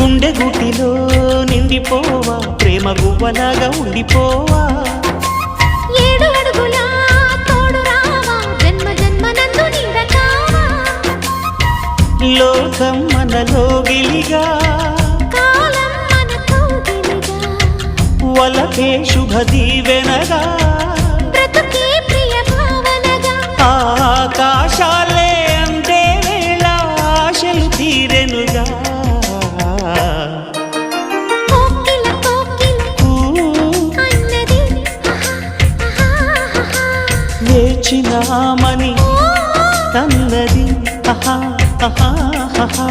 గుండె గుటిలో నిండిపోవా ప్రేమ గువ్వలాగా ఉండిపోవా 7 అడుగుల తోడు రావా జన్మ జన్మనందు నీడకావా లోకం మనలో గిలిగా కాలం మనతో గిలిగా వలకే శుభ దీవెనగా బ్రతుకే ప్రియ భావనగా ఆకాశాలే అందే వేళ ఆశలు తీరెనుగా కోకిల కోకిల అన్నది వేచినామని తన్నది ఆహా ఆహా ఆహా